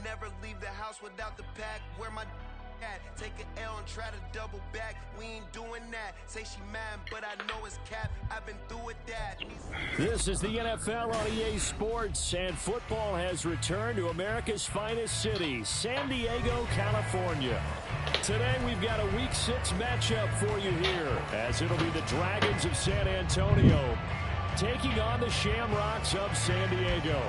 never leave the house without the pack. Where my at? Take an L and try to double back. We ain't doing that. Say she mad, but I know it's cap. I've been through with that. This is the NFL on EA Sports, and football has returned to America's finest city, San Diego, California. Today we've got a Week 6 matchup for you here, as it'll be the Dragons of San Antonio taking on the Shamrocks of San Diego.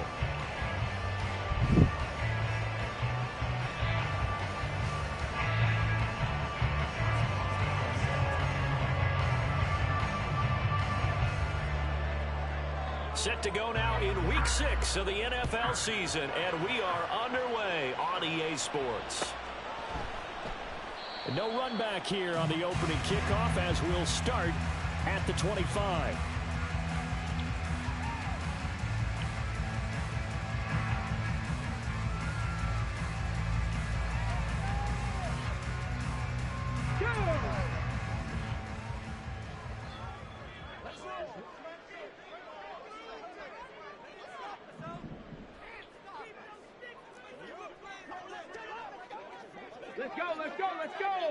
Set to go now in Week 6 of the NFL season, and we are underway on EA Sports. No run back here on the opening kickoff as we'll start at the 25.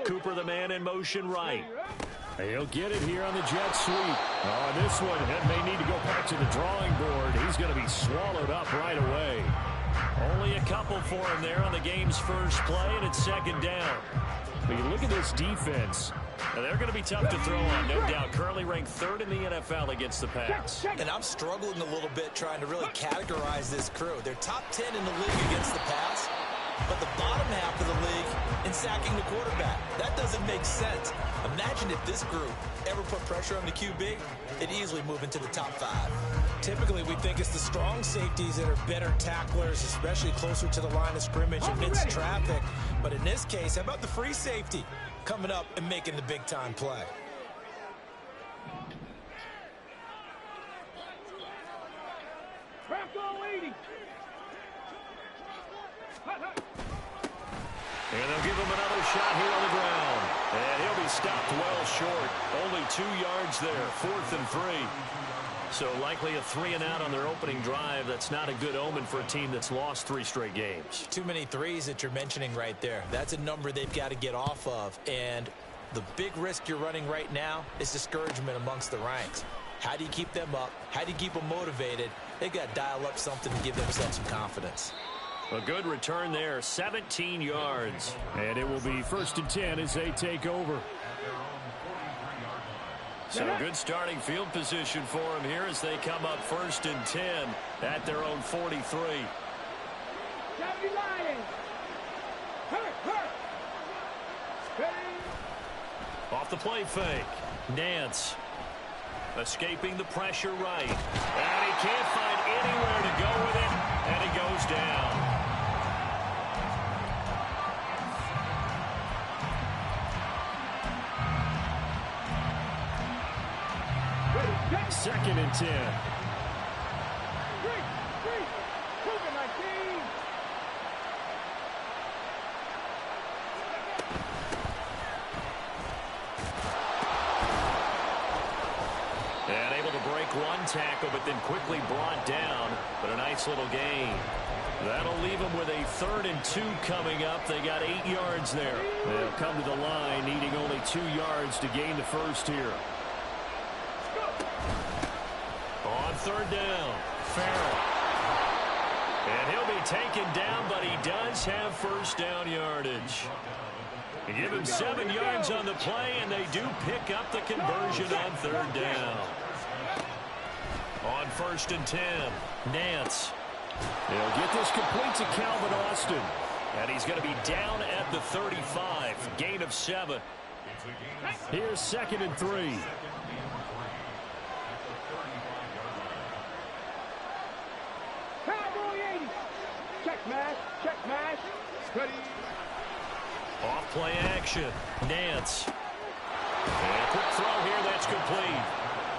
Cooper, the man in motion right. He'll get it here on the jet sweep. Oh, this one may need to go back to the drawing board. He's going to be swallowed up right away. Only a couple for him there on the game's first play, and it's second down. But you look at this defense. They're going to be tough to throw on, no doubt. Currently ranked third in the NFL against the pass. And I'm struggling a little bit trying to really categorize this crew. They're top 10 in the league against the pass, but the bottom half of the league in sacking the quarterback. That doesn't make sense. Imagine if this group ever put pressure on the QB, it'd easily move into the top 5. Typically, we think it's the strong safeties that are better tacklers, especially closer to the line of scrimmage amidst traffic. But in this case, how about the free safety coming up and making the big-time play? And they'll give him another shot here on the ground. And he'll be stopped well short. Only 2 yards there, 4th and 3. So likely a 3-and-out on their opening drive. That's not a good omen for a team that's lost 3 straight games. Too many threes that you're mentioning right there. That's a number they've got to get off of. And the big risk you're running right now is discouragement amongst the ranks. How do you keep them up? How do you keep them motivated? They've got to dial up something to give themselves some confidence. A good return there, 17 yards. And it will be 1st and 10 as they take over. So good starting field position for them here as they come up 1st and 10 at their own 43. Off the play fake. Nance escaping the pressure right. And he can't find anywhere to go with it. And he goes down. 2nd and 10. And able to break one tackle, but then quickly brought down. But a nice little gain. That'll leave them with a 3rd and 2 coming up. They got 8 yards there. They'll come to the line, needing only 2 yards to gain the first here. On 3rd down, Farrell. And he'll be taken down, but he does have first down yardage. They give him 7 yards on the play, and they do pick up the conversion on 3rd down. On 1st and 10, Nance. He'll get this complete to Calvin Austin. And he's going to be down at the 35. Gain of 7. Here's 2nd and 3. Off play action. Nance. And a quick throw here that's complete.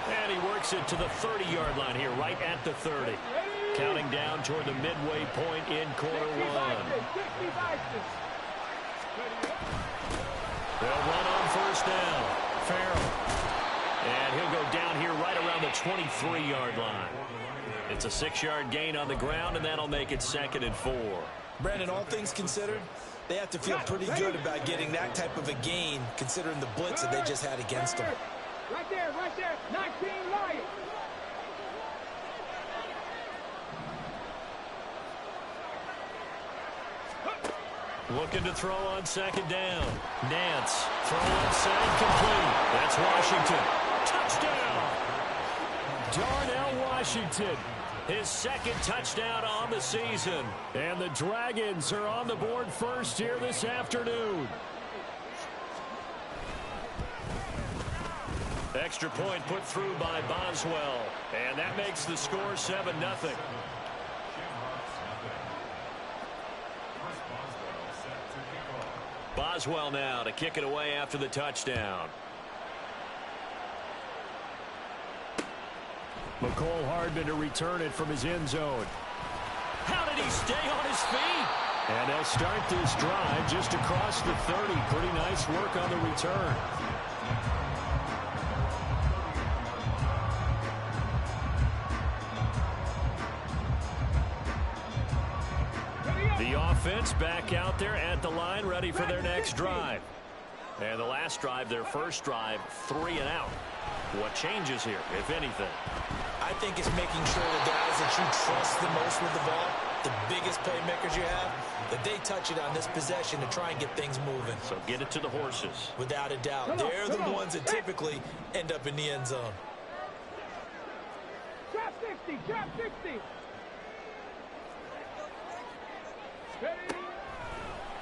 And he works it to the 30-yard line here, right at the 30. Counting down toward the midway point in quarter 1. They'll run on 1st down. Farrell. And he'll go down here right around the 23-yard line. It's a 6-yard gain on the ground, and that'll make it 2nd and 4. Brandon, all things considered, they have to feel pretty good about getting that type of a gain, considering the blitz that they just had against them. Right there, 19 Lions. Looking to throw on second down. Nance, throw on set, complete. That's Washington. Touchdown! Darnell Washington, his second touchdown on the season. And the Dragons are on the board first here this afternoon. Extra point put through by Boswell. And that makes the score 7-0. Boswell now to kick it away after the touchdown. McCole Hardman to return it from his end zone. How did he stay on his feet? And they'll start this drive just across the 30. Pretty nice work on the return. The offense back out there at the line, ready for their next drive. And the last drive, their first drive, 3 and out. What changes here, if anything? I think it's making sure the guys that you trust the most with the ball, the biggest playmakers you have, that they touch it on this possession to try and get things moving. So get it to the horses. Without a doubt. They're the ones that typically end up in the end zone. Drop 60, drop 60.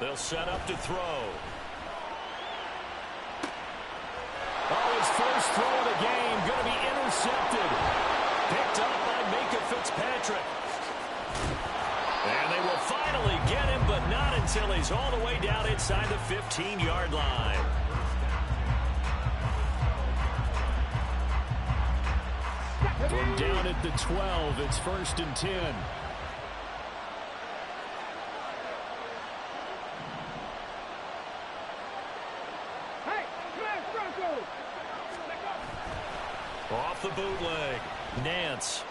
They'll set up to throw. Oh, his first throw of the game going to be intercepted. Picked up by Minka Fitzpatrick. And they will finally get him, but not until he's all the way down inside the 15-yard line. From down at the 12, it's 1st and 10. Off the bootleg. Nance.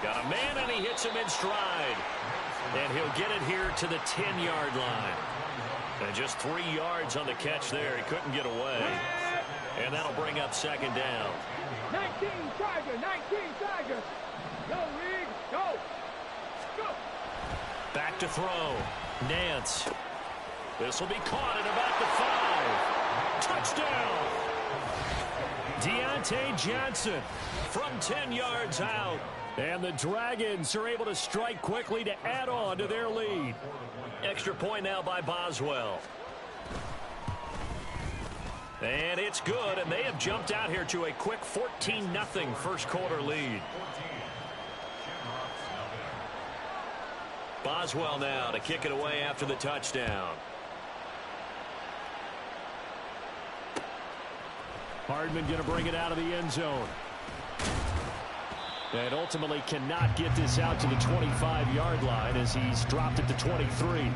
Got a man, and he hits him in stride. And he'll get it here to the 10-yard line. And just 3 yards on the catch there. He couldn't get away. And that'll bring up second down. 19 Tiger, 19 Tiger. Go, Reed, go. Go. Back to throw. Nance. This will be caught at about the 5. Touchdown! Deontay Johnson from 10 yards out. And the Dragons are able to strike quickly to add on to their lead. Extra point now by Boswell. And it's good, and they have jumped out here to a quick 14-0 first quarter lead. Boswell now to kick it away after the touchdown. Hardman going to bring it out of the end zone. And ultimately cannot get this out to the 25-yard line as he's dropped it to 23.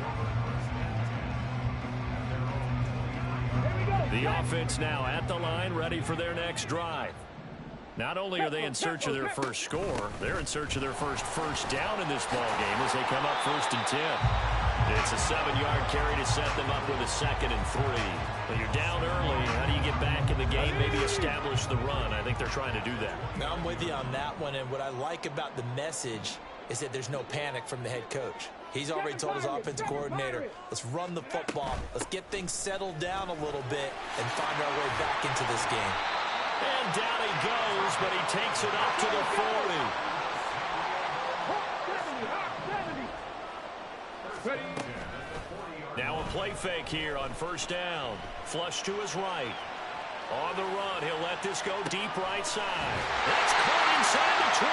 The offense now at the line, ready for their next drive. Not only are they in search of their first score, they're in search of their first down in this ball game as they come up 1st and 10. It's a 7-yard carry to set them up with a 2nd and 3. When you're down early, how do you get back in the game, maybe establish the run? I think they're trying to do that. Now I'm with you on that one, and what I like about the message is that there's no panic from the head coach. He's already told his offensive coordinator, let's run the football, let's get things settled down a little bit and find our way back into this game. And down he goes, but he takes it up to the 40. Now a play fake here on 1st down. Flush to his right. On the run, he'll let this go deep right side. That's caught inside the 20.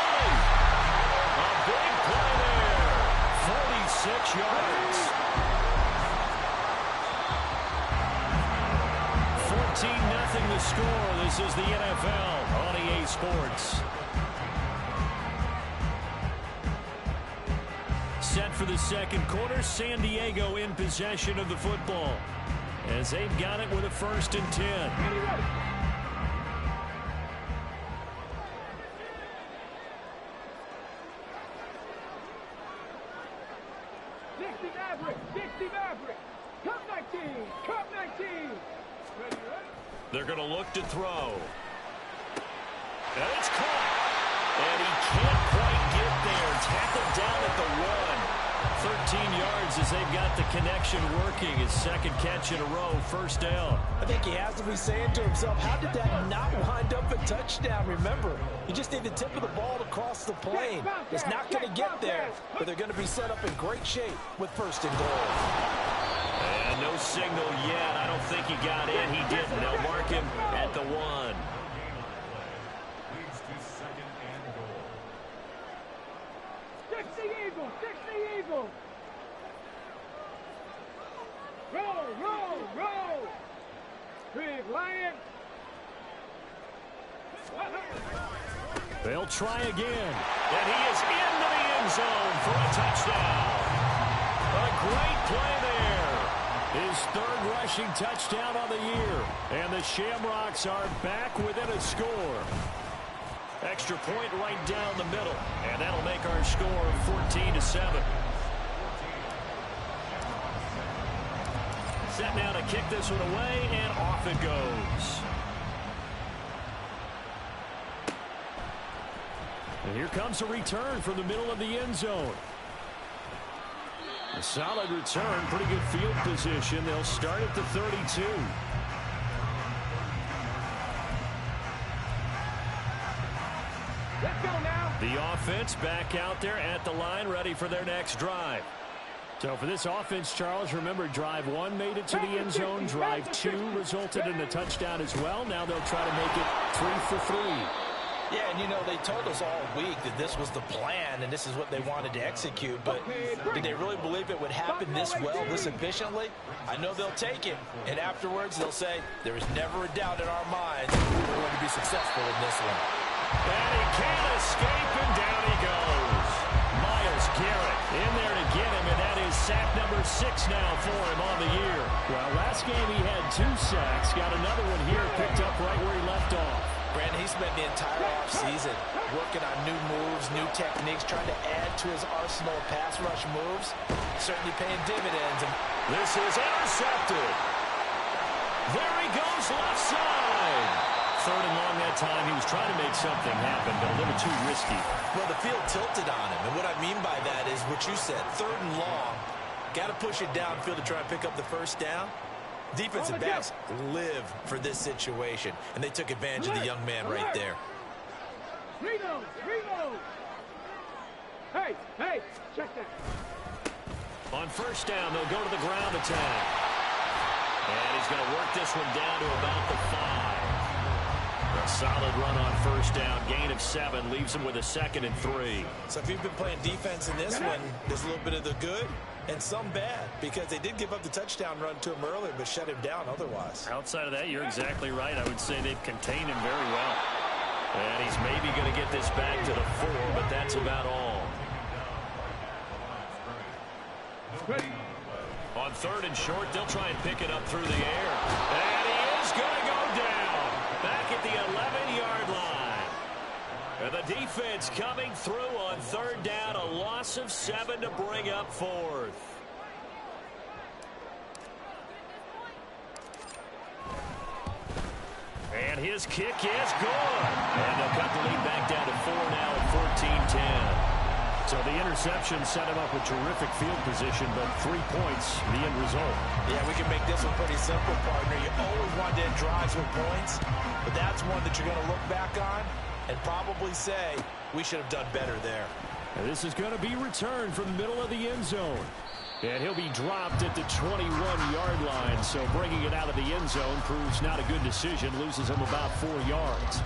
A big play there. 46 yards. 14-0 the score. This is the NFL on EA Sports. Set for the second quarter, San Diego in possession of the football as they've got it with a 1st and 10. They're going to look to throw. And it's caught. And he can't quite get there. Tackled down at the 1. 13 yards as they've got the connection working. His second catch in a row, first down. I think he has to be saying to himself, how did that not wind up a touchdown? Remember, you just need the tip of the ball to cross the plane. It's not going to get there, but they're going to be set up in great shape with first and goal. And no signal yet. I don't think he got in. He didn't. They'll mark him at the 1. Roll. Big Lion. They'll try again. And he is into the end zone for a touchdown. A great play there. His third rushing touchdown on the year. And the Shamrocks are back within a score. Extra point right down the middle. And that'll make our score 14-7. Set now to kick this one away, and off it goes. And here comes a return from the middle of the end zone. A solid return, pretty good field position. They'll start at the 32. Let's go now. The offense back out there at the line, ready for their next drive. So for this offense, Charles, remember, drive 1 made it to the end zone. Drive 2 resulted in a touchdown as well. Now they'll try to make it 3 for 3. Yeah, and you know, they told us all week that this was the plan and this is what they wanted to execute, but did they really believe it would happen this well, this efficiently? I know they'll take it, and afterwards they'll say, there is never a doubt in our minds we were going to be successful in this one. And he can't escape, and down he goes. Myles Garrett in there to get him, and that is sack number 6 now for him on the year. Well, last game he had 2 sacks. Got another one here, picked up right where he left off. Brandon, he spent the entire offseason working on new moves, new techniques, trying to add to his arsenal of pass rush moves. Certainly paying dividends. And this is intercepted. There he goes, left side. Third and long that time. He was trying to make something happen, but a little too risky. Well, the field tilted on him, and what I mean by that is what you said. Third and long, got to push it downfield to try and pick up the first down. Defensive backs live for this situation, and they took advantage of the young man right there. Reload. Hey, check that. On first down, they'll go to the ground attack. And he's going to work this one down to about the 5. A solid run on first down. Gain of 7 leaves him with a 2nd and 3. So if you've been playing defense in this one, there's a little bit of the good and some bad, because they did give up the touchdown run to him earlier but shut him down otherwise. Outside of that, you're exactly right. I would say they've contained him very well. And he's maybe going to get this back to the 4, but that's about all. On third and short, they'll try and pick it up through the air. And he is going to go down. Back at the 11-yard line. And the defense coming through on third down. A loss of 7 to bring up 4th. And his kick is good. And they'll cut the lead back down to 4 now at 14-10. So the interception set him up with terrific field position, but 3 points, the end result. Yeah, we can make this one pretty simple, partner. You always want to end drives with points, but that's one that you're going to look back on and probably say, we should have done better there. And this is going to be returned from the middle of the end zone. And he'll be dropped at the 21-yard line, so bringing it out of the end zone proves not a good decision, loses him about 4 yards.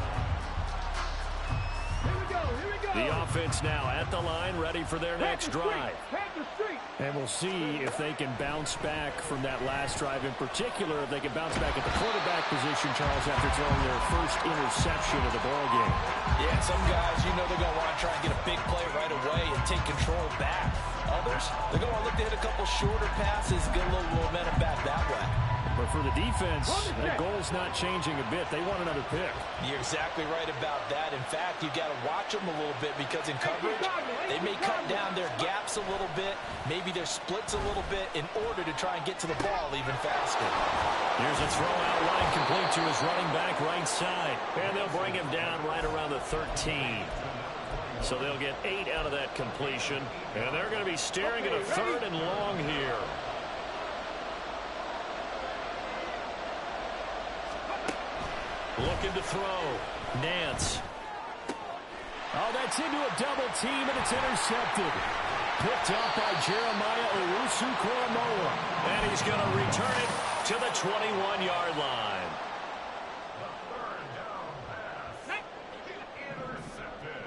The offense now at the line, ready for their next drive. And we'll see if they can bounce back from that last drive, in particular, if they can bounce back at the quarterback position, Charles, after throwing their first interception of the ballgame. Yeah, some guys, you know they're going to want to try and get a big play right away and take control back. Others, they're going to look to hit a couple shorter passes, get a little momentum back that way. But for the defense, that goal's not changing a bit. They want another pick. You're exactly right about that. In fact, you've got to watch them a little bit, because in coverage, they may cut down their gaps a little bit, maybe their splits a little bit, in order to try and get to the ball even faster. Here's a throw out line complete to his running back right side. And they'll bring him down right around the 13. So they'll get 8 out of that completion. And they're going to be staring at a 3rd and long here. Looking to throw. Nance. Oh, that's into a double team, and it's intercepted. Picked up by Jeremiah Owusu-Koramoah. And he's going to return it to the 21-yard line. Intercepted.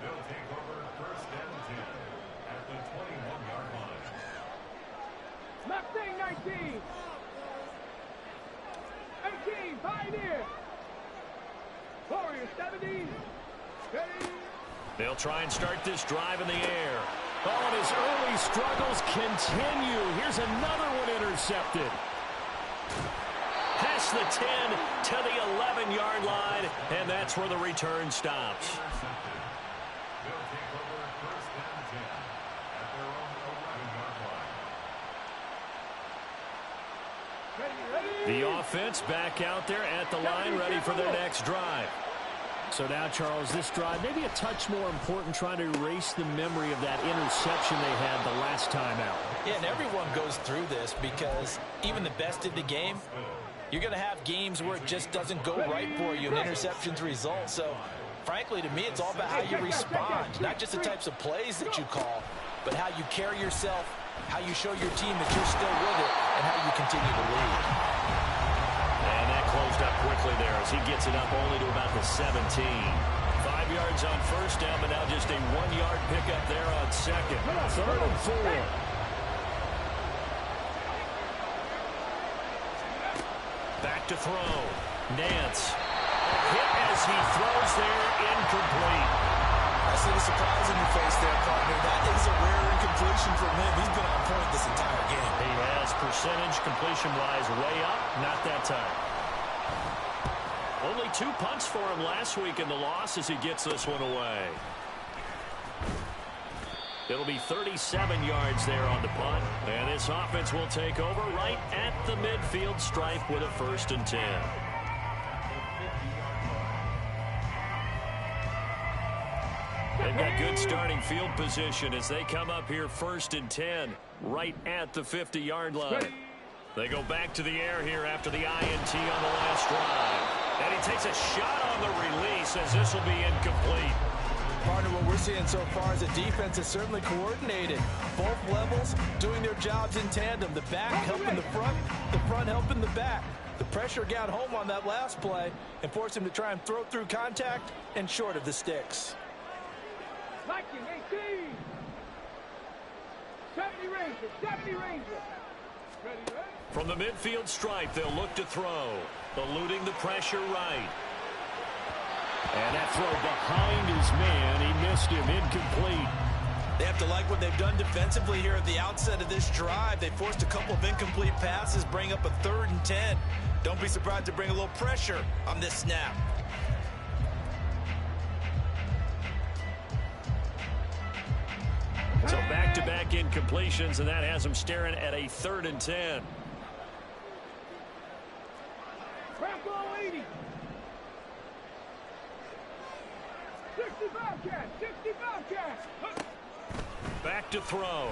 They'll take over 1st and 10 at the 21-yard line. Mustang 19. 18, Pioneer. Warrior 17. Ready. They'll try and start this drive in the air. Oh, and his early struggles continue. Here's another one intercepted. Past the 10 to the 11-yard line, and that's where the return stops. They'll take over 1st and 10 at their own 11-yard line. The offense back out there at the line, ready for their next drive. So now, Charles, this drive maybe a touch more important, trying to erase the memory of that interception they had the last time out. Yeah, and everyone goes through this because even the best in the game, you're going to have games where it just doesn't go right for you and interceptions result. So, frankly, to me, it's all about how you respond, not just the types of plays that you call, but how you carry yourself, how you show your team that you're still with it, and how you continue to lead. And that closed up quickly there as he gets it up only to about the 17. 5 yards on 1st down, but now just a 1-yard pickup there on 2nd. 3rd and 4. Back to throw. Nance. Hit as he throws there, incomplete. I see the surprise in your face there, partner. That is a rare incompletion from him. He's been on point this entire game. He has percentage completion-wise way up, not that time. Only 2 punts for him last week in the loss as he gets this one away. It'll be 37 yards there on the punt, and this offense will take over right at the midfield stripe with a 1st and 10. They've got good starting field position as they come up here 1st and 10 right at the 50-yard line. They go back to the air here after the INT on the last drive. And he takes a shot on the release as this will be incomplete. Partner, what we're seeing so far is the defense is certainly coordinated. Both levels doing their jobs in tandem. The back helping the front helping the back. The pressure got home on that last play and forced him to try and throw through contact and short of the sticks. Viking 18. 70 Rangers. 70 Rangers. Ready, ready. From the midfield stripe, they'll look to throw. Eluding the pressure right. And that throw behind his man. He missed him. Incomplete. They have to like what they've done defensively here at the outset of this drive. They forced a couple of incomplete passes, bring up a 3rd and 10. Don't be surprised to bring a little pressure on this snap. So back-to-back incompletions, and that has them staring at a 3rd and 10. Bronco 80. 65 cash. 65 cash. Back to throw.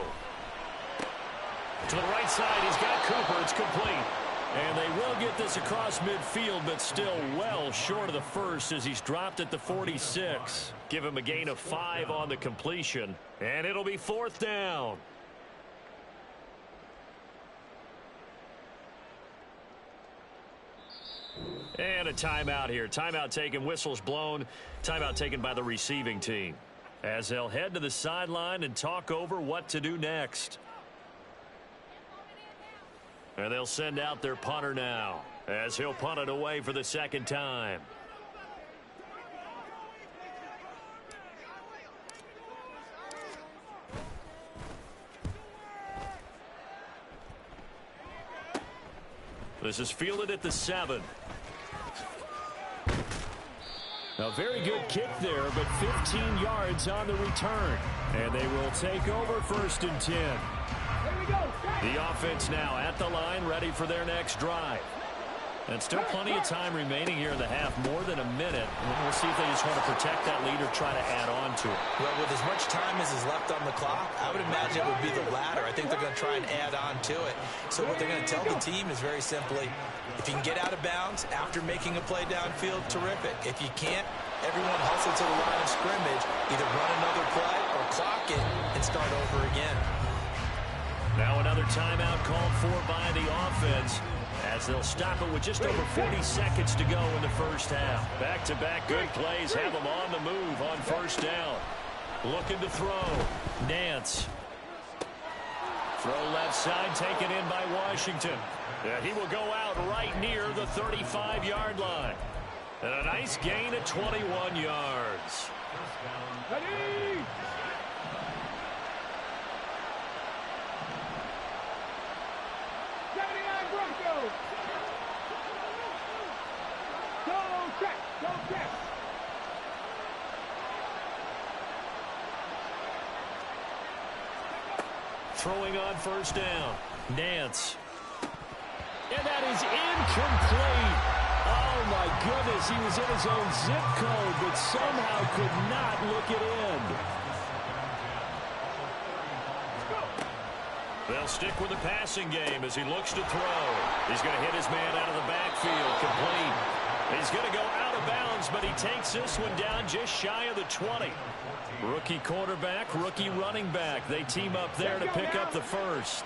To the right side, he's got Cooper. It's complete. And they will get this across midfield, but still well short of the 1st as he's dropped at the 46. Give him a gain of 5 on the completion, and it'll be 4th down. And a timeout here. Timeout taken, whistles blown. Timeout taken by the receiving team as they'll head to the sideline and talk over what to do next. And they'll send out their punter now as he'll punt it away for the 2nd time. This is fielded at the 7. A very good kick there, but 15 yards on the return. And they will take over 1st and 10. Here we go. The offense now at the line, ready for their next drive. And still plenty of time remaining here in the half, more than a minute. We'll see if they just want to protect that lead or try to add on to it. Well, with as much time as is left on the clock, I would imagine it would be the latter. I think they're going to try and add on to it. So what they're going to tell the team is very simply, if you can get out of bounds after making a play downfield, terrific. If you can't, everyone hustle to the line of scrimmage, either run another play or clock it and start over again. Now another timeout called for by the offense, as they'll stop it with just over 40 seconds to go in the first half. Back-to-back good plays have them on the move on first down. Looking to throw. Nance. Throw left side, taken in by Washington. And he will go out right near the 35-yard line. And a nice gain of 21 yards. Ready! Throwing on first down. Nance. And that is incomplete. Oh, my goodness. He was in his own zip code, but somehow could not look it in. They'll stick with the passing game as he looks to throw. He's going to hit his man out of the backfield. Complete. He's going to go out of bounds, but he takes this one down just shy of the 20. Rookie quarterback, rookie running back. They team up there to pick up the first.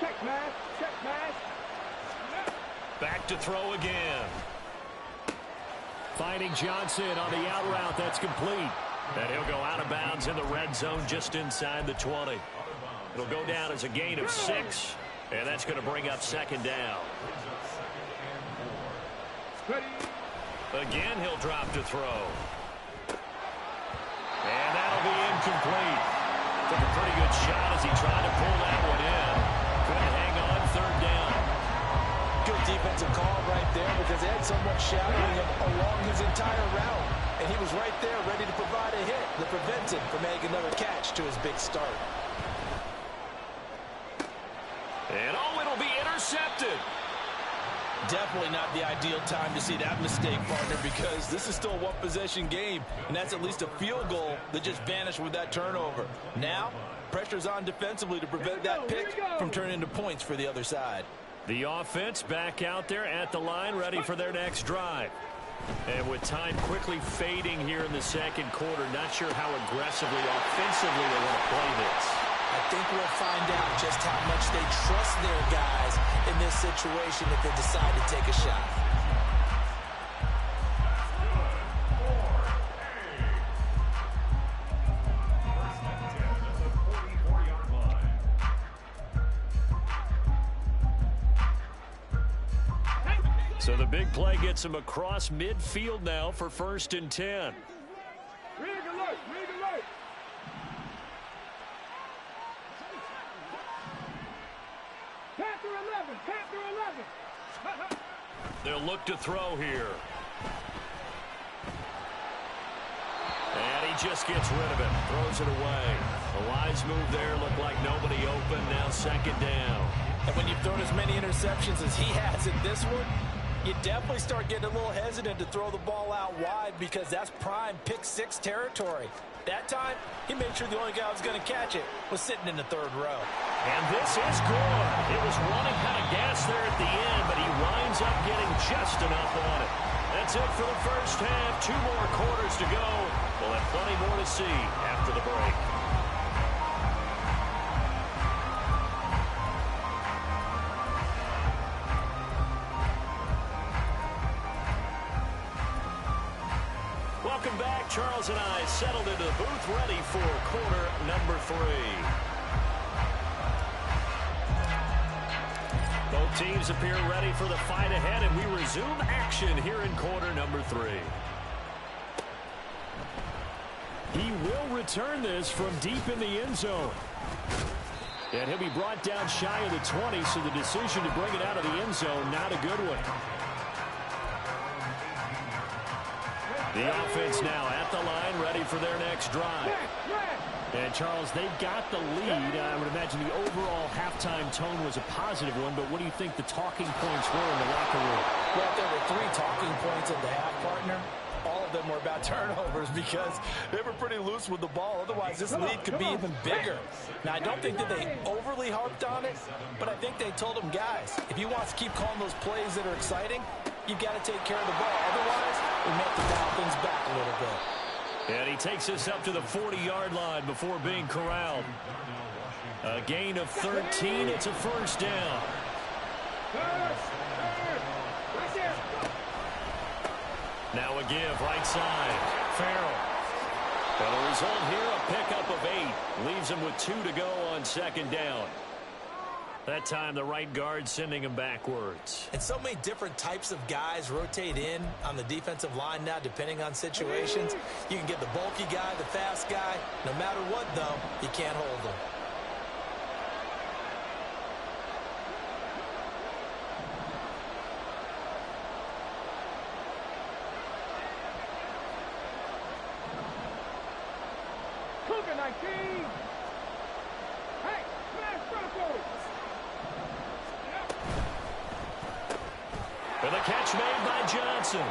Check, man. Check, man. Back to throw again. Finding Johnson on the out route. That's complete. And he'll go out of bounds in the red zone just inside the 20. It'll go down as a gain of 6. And that's going to bring up second down. Again, he'll drop to throw. And that'll be incomplete. Took a pretty good shot as he tried to pull that one in. Couldn't hang on, third down. Good defensive call right there because they had someone shadowing him along his entire route. And he was right there ready to provide a hit that prevents him from making another catch to his big start. And oh, it'll be intercepted. Definitely not the ideal time to see that mistake, partner, because this is still a one-possession game, and that's at least a field goal that just vanished with that turnover. Now, pressure's on defensively to prevent that pick from turning into points for the other side. The offense back out there at the line, ready for their next drive. And with time quickly fading here in the second quarter, not sure how aggressively, offensively they want to play this. I think we'll find out just how much they trust their guys in this situation if they decide to take a shot. So the big play gets him across midfield now for 1st and 10. Rig alert! Rig alert! Panther 11! Panther 11! They'll look to throw here. And he just gets rid of it. Throws it away. A wise move there. Looked like nobody open. Now second down. And when you've thrown as many interceptions as he has in this one, you definitely start getting a little hesitant to throw the ball out wide because that's prime pick-6 territory. That time, he made sure the only guy who was going to catch it was sitting in the third row. And this is good. It was running kind of gas there at the end, but he winds up getting just enough on it. That's it for the first half. 2 more quarters to go. We'll have plenty more to see after the break. Welcome back. Charles and I settled into the booth, ready for quarter number 3. Both teams appear ready for the fight ahead, and we resume action here in quarter number 3. He will return this from deep in the end zone. And he'll be brought down shy of the 20, so the decision to bring it out of the end zone, not a good one. The offense now at the line, ready for their next drive. And, Charles, they've got the lead. I would imagine the overall halftime tone was a positive one, but what do you think the talking points were in the locker room? Well, if there were 3 talking points at the half, partner, all of them were about turnovers because they were pretty loose with the ball. Otherwise, this lead could be even bigger. Now, I don't think that they overly harped on it, but I think they told them, guys, if you want to keep calling those plays that are exciting, you've got to take care of the ball. Otherwise, we may have to dial things back a little bit. And he takes us up to the 40-yard line before being corralled. A gain of 13. It's a first down. Now a give, right side. Farrell. And the result here, a pickup of 8. Leaves him with 2 to go on second down. That time, the right guard sending him backwards. And so many different types of guys rotate in on the defensive line now, depending on situations. You can get the bulky guy, the fast guy. No matter what, though, you can't hold them. Cougar 19. Hey, smash circle. And the catch made by Johnson.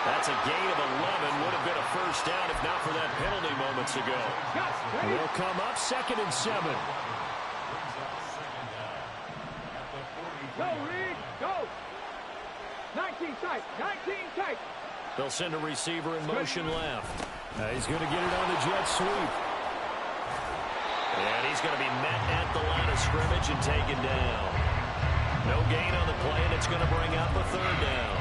That's a gain of 11. Would have been a first down if not for that penalty moments ago. Will come up 2nd and 7. Go, Reed, go. 19 tight, 19 tight. They'll send a receiver in motion left. He's going to get it on the jet sweep. And he's going to be met at the line of scrimmage and taken down. No gain on the play, and it's going to bring up a third down.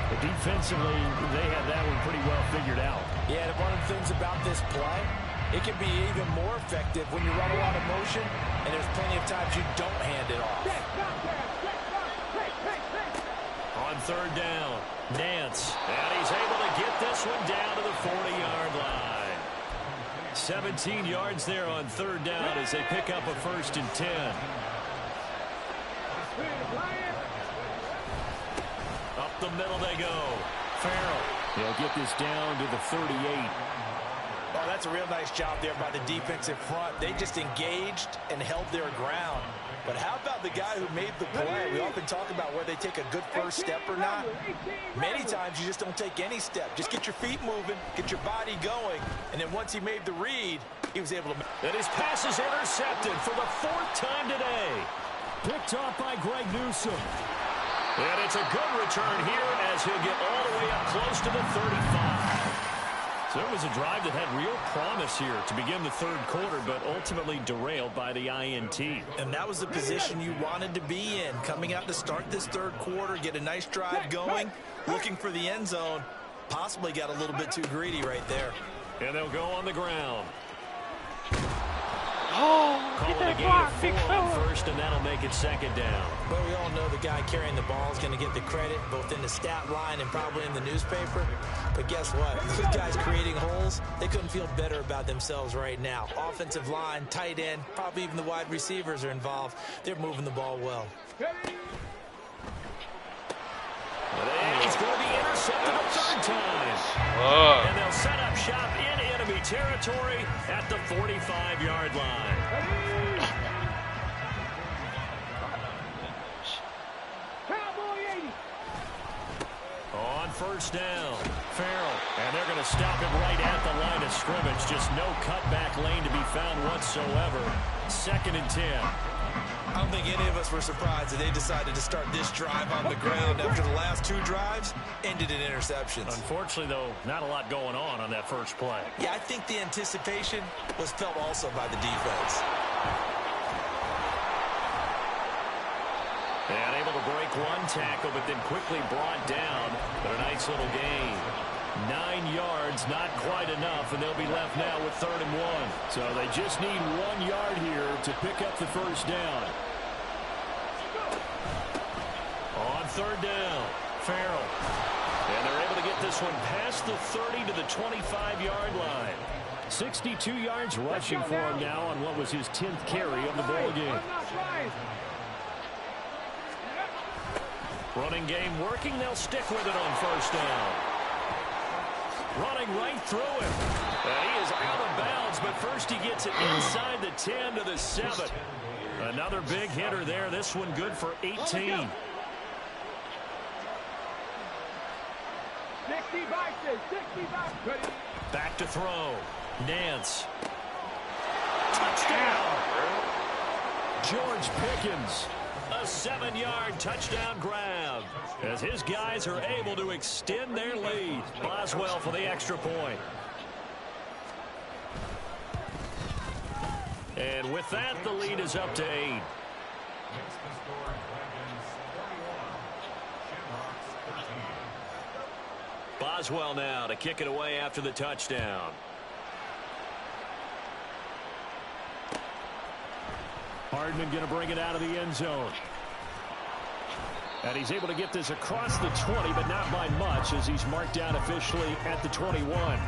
But defensively, they had that one pretty well figured out. Yeah, and one of the things about this play, it can be even more effective when you run a lot of motion, and there's plenty of times you don't hand it off. On third down, Nance. And he's able to get this one down to the 40-yard line. 17 yards there on third down as they pick up a 1st and 10. Up the middle they go. Farrell. They'll get this down to the 38. Oh, that's a real nice job there by the defensive front. They just engaged and held their ground. But how about the guy who made the play? We often talk about whether they take a good first step or not. Many times you just don't take any step. Just get your feet moving, get your body going, and then once he made the read, he was able to make And his pass is intercepted for the 4th time today. Picked off by Greg Newsome. And it's a good return here as he'll get all the way up close to the 35. So it was a drive that had real promise here to begin the third quarter, but ultimately derailed by the INT. And that was the position you wanted to be in, coming out to start this third quarter, get a nice drive going, looking for the end zone. Possibly got a little bit too greedy right there. And they'll go on the ground. Oh, Call get it a that gain block, of big 4 on fella. first, and that'll make it second down. But we all know the guy carrying the ball is going to get the credit, both in the stat line and probably in the newspaper. But guess what? Those guys creating holes, they couldn't feel better about themselves right now. Offensive line, tight end, probably even the wide receivers are involved. They're moving the ball well. And he's going to be intercepted a 3rd time. And they'll set up shop in enemy territory at the 45-yard line. Cowboy 80. On first down, Farrell. And they're going to stop him right at the line of scrimmage. Just no cutback lane to be found whatsoever. 2nd and 10. I don't think any of us were surprised that they decided to start this drive on the ground after the last 2 drives ended in interceptions. Unfortunately, though, not a lot going on that first play. Yeah, I think the anticipation was felt also by the defense. And able to break one tackle, but then quickly brought down. But a nice little gain. 9 yards, not quite enough, and they'll be left now with 3rd and 1. So they just need 1 yard here to pick up the first down. On 3rd down, Farrell. And they're able to get this one past the 30 to the 25-yard line. 62 yards rushing for him now on what was his 10th carry of the ball game. Running game working. They'll stick with it on first down. running right through him. And he is out of bounds, but first he gets it inside the 10 to the 7. Another big hitter there. This one good for 18. 60 boxes, 60 boxes. Back to throw. Nance. Touchdown. George Pickens. A 7-yard touchdown grab as his guys are able to extend their lead. Boswell for the extra point. And with that, the lead is up to 8. Boswell now to kick it away after the touchdown. Hardman going to bring it out of the end zone. And he's able to get this across the 20, but not by much as he's marked down officially at the 21.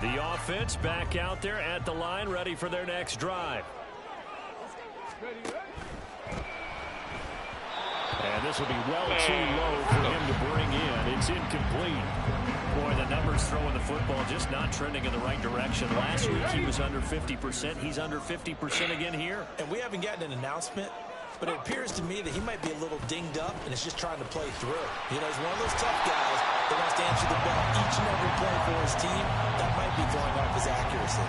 The offense back out there at the line, ready for their next drive. And this will be well too low for him to bring in. It's incomplete. Boy, the numbers throwing the football just not trending in the right direction. Last week he was under 50%. He's under 50% again here. And we haven't gotten an announcement, but it appears to me that he might be a little dinged up and is just trying to play through. You know, he's one of those tough guys that wants to answer the bell each and every play for his team. That might be throwing off his accuracy.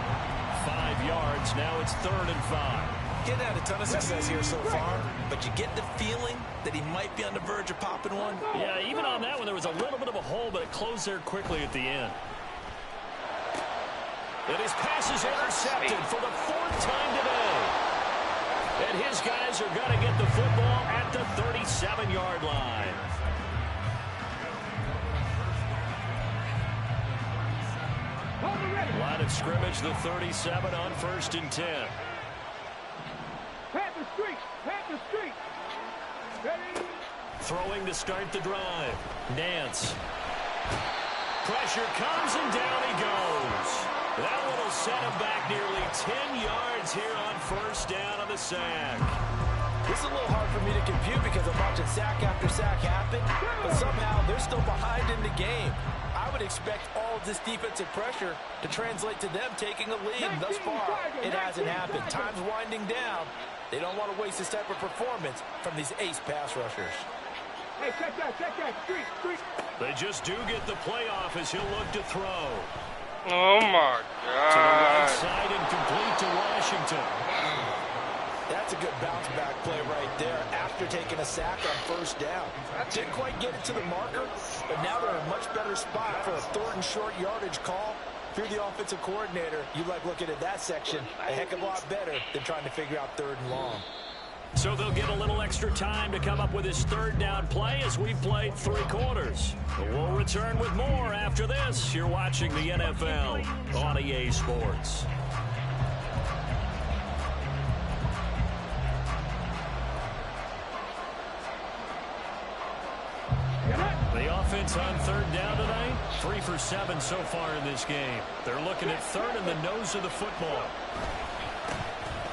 5 yards. Now it's 3rd and 5. Getting had a ton of success here so far, but you get the feeling that he might be on the verge of popping one. Yeah, even on that one, there was a little bit of a hole, but it closed there quickly at the end. And his pass is intercepted for the 4th time today. And his guys are going to get the football at the 37-yard line. Line of scrimmage, the 37 on 1st and 10. Panther street. Ready? Throwing to start the drive. Nance. Pressure comes and down he goes. That one will set him back nearly 10 yards here on 1st down on the sack. This is a little hard for me to compute because I'm watching sack after sack happen, but somehow they're still behind in the game. I would expect all of this defensive pressure to translate to them taking a lead. Thus far, it hasn't happened. Time's winding down. They don't want to waste this type of performance from these ace pass rushers. Hey, check that, street. They just do get the playoff as he'll look to throw. Oh, my To the right God. side and complete to Washington. That's a good bounce back play right there after taking a sack on 1st down. Didn't quite get it to the marker, but now they're in a much better spot for a 3rd and short yardage call. If you're the offensive coordinator, you like looking at that section a heck of a lot better than trying to figure out 3rd and long. So they'll get a little extra time to come up with his 3rd down play as we've played 3 quarters. We'll return with more after this. You're watching the NFL on EA Sports. The offense on 3rd down tonight, 3 for 7 so far in this game. They're looking at 3rd in the nose of the football.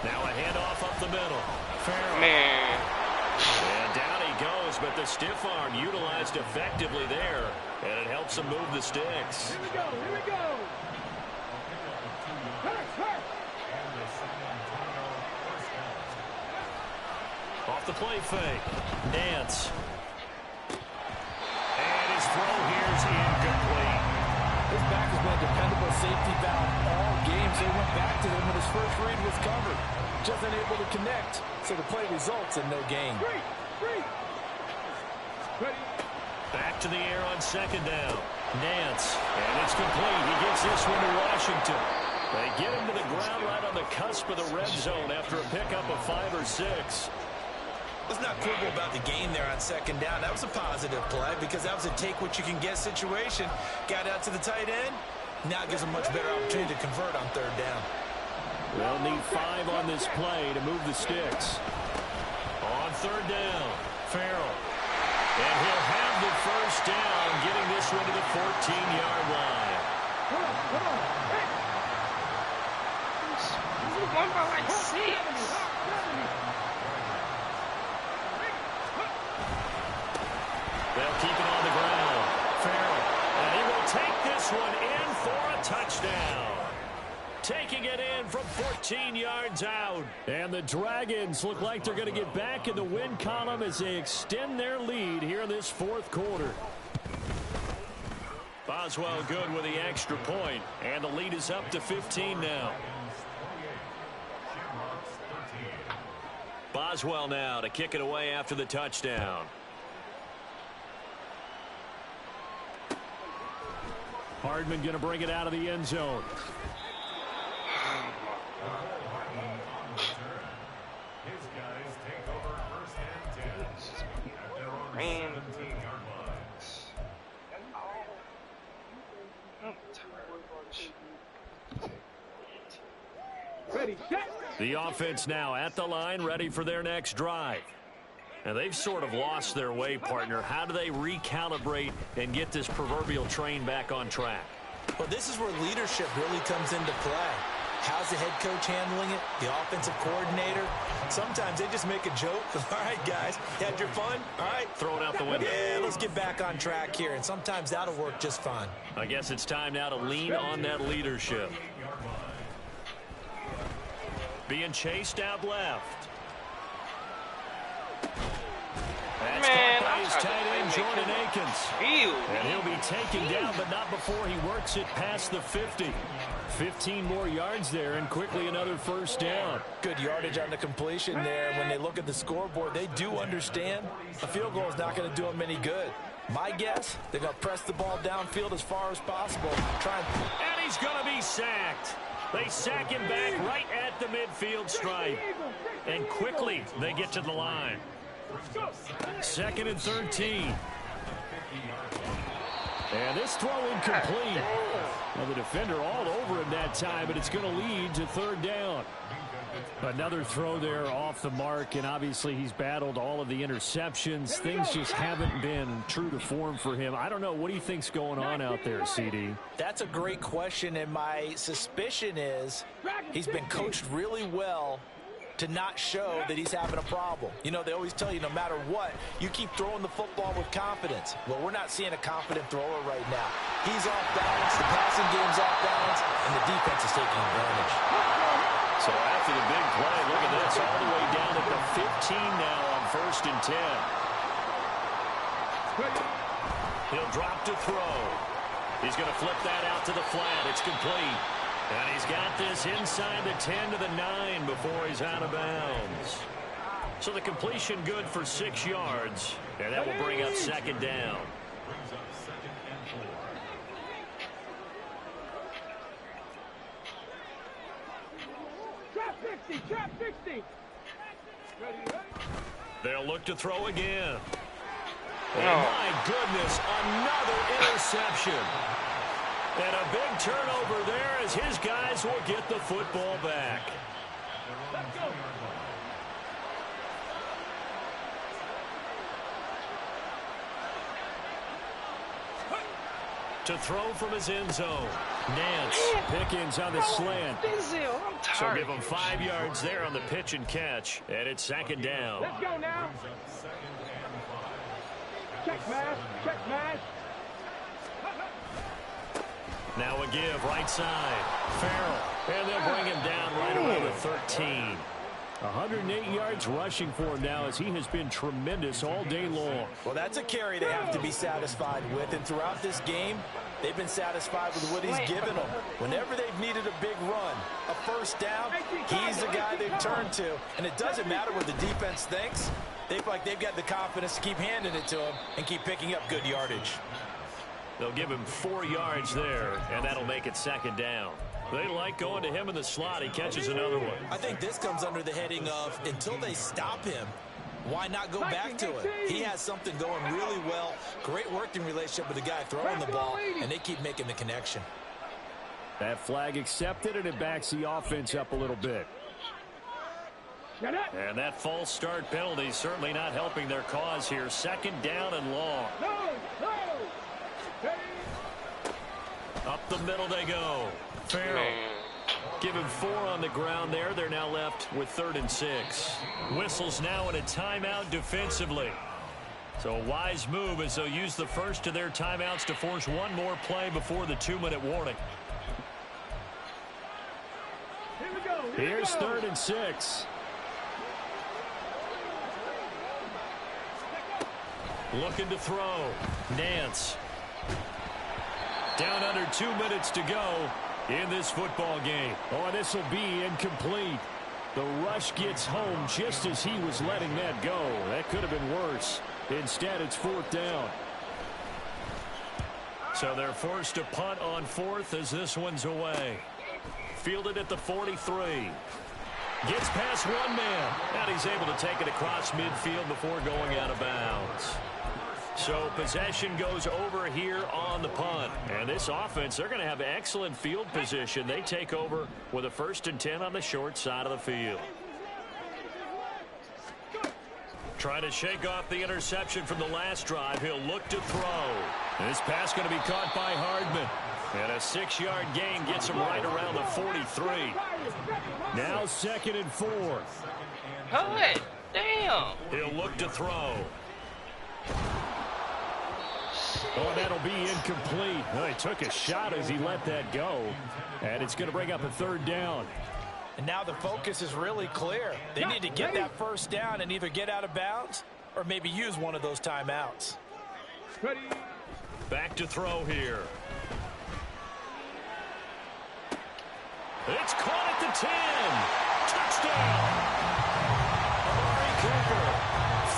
Now a handoff up the middle. Farrell. Man. And down he goes, but the stiff arm utilized effectively there, and it helps him move the sticks. Here we go. Hurt. Off the play fake. Nance. And his throw here is incomplete. His back has been a dependable safety valve all game, so he went back to him when his first read was covered. Just unable to connect, so the play results in no gain. Street. Ready? Back to the air on 2nd down. Nance. And it's complete. He gets this one to Washington. They get him to the ground right on the cusp of the red zone after a pickup of 5 or 6. Let's not quibble about the gain there on 2nd down. That was a positive play because that was a take-what-you-can-get situation. Got out to the tight end. Now it gives them much better opportunity to convert on 3rd down. They'll need 5 on this play to move the sticks. On 3rd down, Farrell. And he'll have the 1st down, getting this one to the 14-yard line. Come on. Hey. This is 1 by like 6. They'll keep it on the from 14 yards out. And the Dragons look like they're going to get back in the win column as they extend their lead here in this fourth quarter. Boswell good with the extra point, and the lead is up to 15 now. Boswell now to kick it away after the touchdown. Hardman going to bring it out of the end zone. His guys take over first and 10 at their own 17-yard line. Ready, set. The offense now at the line, ready for their next drive. Now, they've sort of lost their way, partner. How do they recalibrate and get this proverbial train back on track? Well, this is where leadership really comes into play. How's the head coach handling it? The offensive coordinator? Sometimes they just make a joke. All right, guys, you had your fun? All right. Throw it out the window. Yeah, let's get back on track here, and sometimes that'll work just fine. I guess it's time now to lean on that leadership. Being chased out left. That's caught by his tight end, Jordan Akins. And he'll be taken down, but not before he works it past the 50. 15 more yards there, and quickly another first down. Good yardage on the completion there. When they look at the scoreboard, they do understand a field goal is not going to do them any good. My guess, they're going to press the ball downfield as far as possible. And he's going to be sacked. They sack him back right at the midfield stripe. And quickly, they get to the line. 2nd and 13. And this throw incomplete. Well, the defender all over him that time, but it's going to lead to 3rd down. Another throw there off the mark, and obviously he's battled all of the interceptions. Things just haven't been true to form for him. I don't know. What do you think's going on out there, CD? That's a great question, and my suspicion is he's been coached really well to not show that he's having a problem. You know, they always tell you no matter what, you keep throwing the football with confidence. Well, we're not seeing a confident thrower right now. He's off balance, the passing game's off balance, and the defense is taking advantage. So after the big play, look at this, all the way down at the 15 now on 1st and 10. He'll drop to throw. He's going to flip that out to the flat. It's complete. And he's got this inside the 10 to the 9 before he's out of bounds. So the completion good for 6 yards. And that will bring up 2nd down. Brings up 2nd and 4. Trap 60, trap 60. Ready. They'll look to throw again. And my goodness, another interception. And a big turnover there as his guys will get the football back. Let's go. To throw from his end zone. Nance. Pickens on the slant. So give him 5 yards there on the pitch and catch. And it's 2nd down. Let's go now. Check mash, check mash. Now a give, right side. Farrell. And they'll bring him down right around the 13. 108 yards rushing for him now as he has been tremendous all day long. Well, that's a carry they have to be satisfied with. And throughout this game, they've been satisfied with what he's given them. Whenever they've needed a big run, a first down, he's the guy they've turned to. And it doesn't matter what the defense thinks. They feel like they've got the confidence to keep handing it to him and keep picking up good yardage. They'll give him 4 yards there, and that'll make it 2nd down. They like going to him in the slot. He catches another one. I think this comes under the heading of until they stop him, why not go back to it? He has something going really well. Great working relationship with the guy throwing the ball, and they keep making the connection. That flag accepted, and it backs the offense up a little bit. And that false start penalty certainly not helping their cause here. 2nd down and long. Up the middle they go. Farrell. Give him 4 on the ground there. They're now left with 3rd and 6. Whistles now in a timeout defensively. So a wise move as they'll use the first of their timeouts to force one more play before the 2-minute warning. Here we go. Here's 3rd and 6. Looking to throw. Nance. Down under 2 minutes to go in this football game. Oh, this will be incomplete. The rush gets home just as he was letting that go. That could have been worse. Instead, it's 4th down. So they're forced to punt on 4th as this one's away. Fielded at the 43. Gets past one man. And he's able to take it across midfield before going out of bounds. So possession goes over here on the punt. And this offense, they're going to have excellent field position. They take over with a 1st and 10 on the short side of the field. Trying to shake off the interception from the last drive. He'll look to throw. This pass going to be caught by Hardman. And a 6-yard gain gets him right around the 43. Now 2nd and 4. Cut. Damn. He'll look to throw. Oh, that'll be incomplete. Well, he took a shot as he let that go. And it's going to bring up a 3rd down. And now the focus is really clear. They need to get that 1st down and either get out of bounds or maybe use one of those timeouts. Back to throw here. It's caught at the 10. Touchdown. Amari Cooper,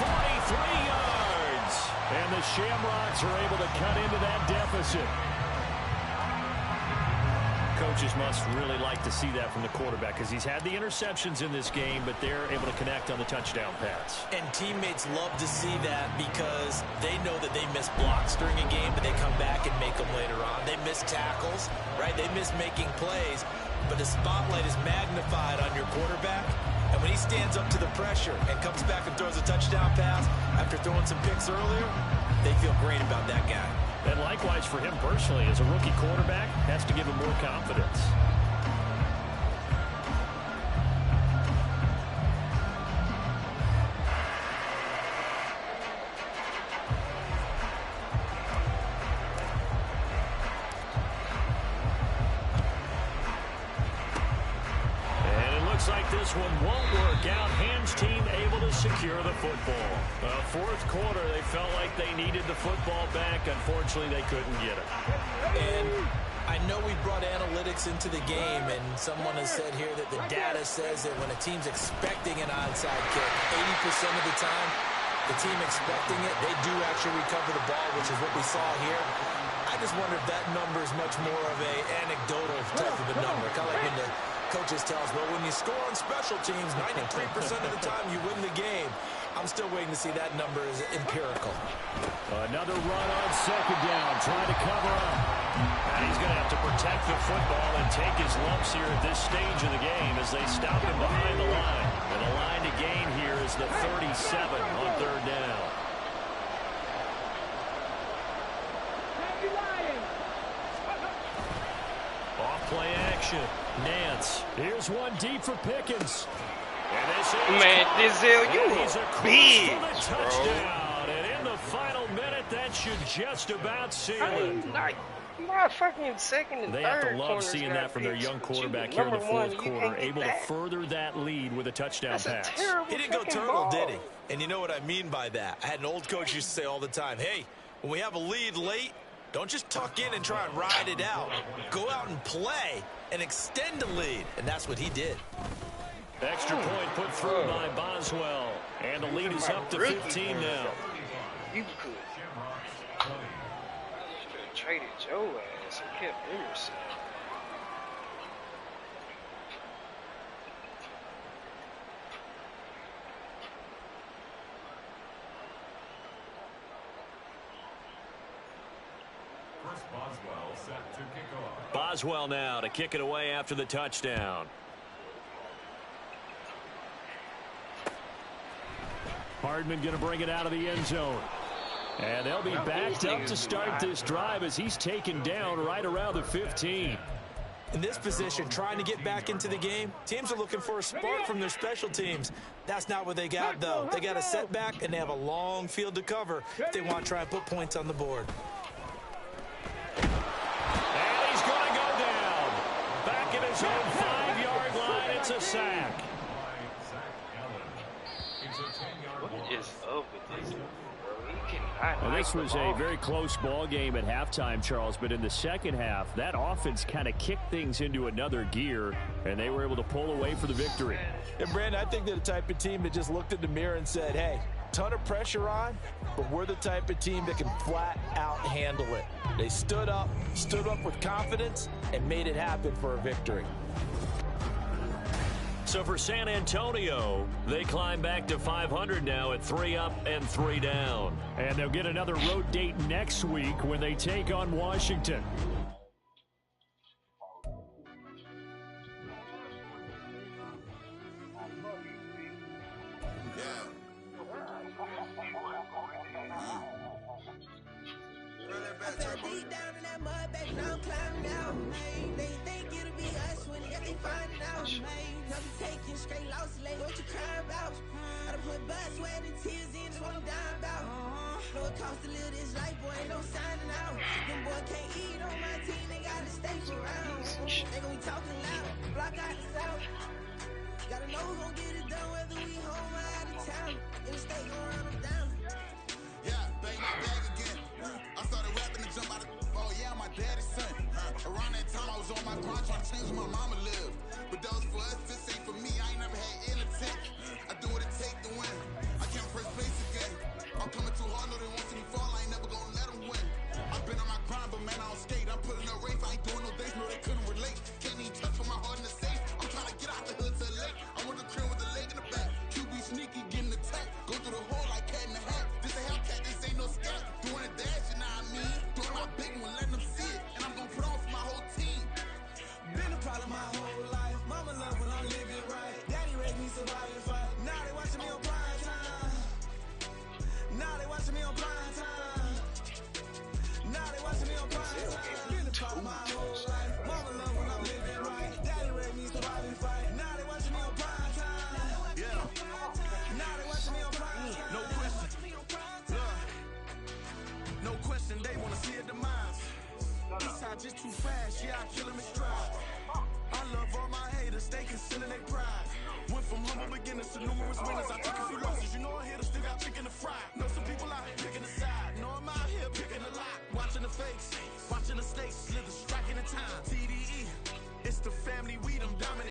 43 yards. And the Shamrocks are able to cut into that deficit. Coaches must really like to see that from the quarterback because he's had the interceptions in this game, but they're able to connect on the touchdown pass. And teammates love to see that because they know that they miss blocks during a game, but they come back and make them later on. They miss tackles, right? They miss making plays, but the spotlight is magnified on your quarterback. And when he stands up to the pressure and comes back and throws a touchdown pass after throwing some picks earlier, they feel great about that guy. And likewise for him personally, as a rookie quarterback, has to give him more confidence. Like this one won't work out. Ham's team able to secure the football. 4th quarter, they felt like they needed the football back. Unfortunately, they couldn't get it. And I know we brought analytics into the game, and someone has said here that the data says that when a team's expecting an onside kick, 80% of the time, the team expecting it, they do actually recover the ball, which is what we saw here. I just wonder if that number is much more of a anecdotal type of a number. Kind of like when the coaches tell us, well, when you score on special teams, 93% of the time you win the game. I'm still waiting to see that number is empirical. Another run on 2nd down, trying to cover up. And he's going to have to protect the football and take his lumps here at this stage of the game as they stop him behind the line. And the line to gain here is the 37 on 3rd down. Off-play action. Nance. Here's one deep for Pickens. And this is Man, Denzel, you a big, touchdown. And in the final minute, that should just about seal it. Like, my fucking 2nd and 3rd. They have to love seeing that from their young quarterback here in the 4th quarter, able to further that lead with a touchdown pass. He didn't go turtle, did he? And you know what I mean by that. I had an old coach used to say all the time, hey, when we have a lead late, don't just tuck in and try and ride it out. Go out and play and extend the lead. And that's what he did. Extra point put through by Boswell. And the lead is up to 15 now. You could. Should have traded your ass and kept Emerson. Boswell now to kick it away after the touchdown. Hardman going to bring it out of the end zone. And they'll be backed up to start this drive as he's taken down right around the 15. In this position, trying to get back into the game, teams are looking for a spark from their special teams. That's not what they got, though. They got a setback, and they have a long field to cover if they want to try and put points on the board. And he's going to go down. Back at his own 5-yard line. It's a sack. What is up with this dude, bro? He cannot. Well, this was a very close ball game at halftime, Charles, but in the second half, that offense kind of kicked things into another gear, and they were able to pull away for the victory. And, Brandon, I think they're the type of team that just looked in the mirror and said, hey, ton of pressure on, but we're the type of team that can flat out handle it. They stood up with confidence, and made it happen for a victory. So for San Antonio, they climb back to 500 now at 3 up and 3 down. And they'll get another road date next week when they take on Washington. Around that time I was on my grind trying to change where my mama lived. But those for us, this ain't for me. I ain't never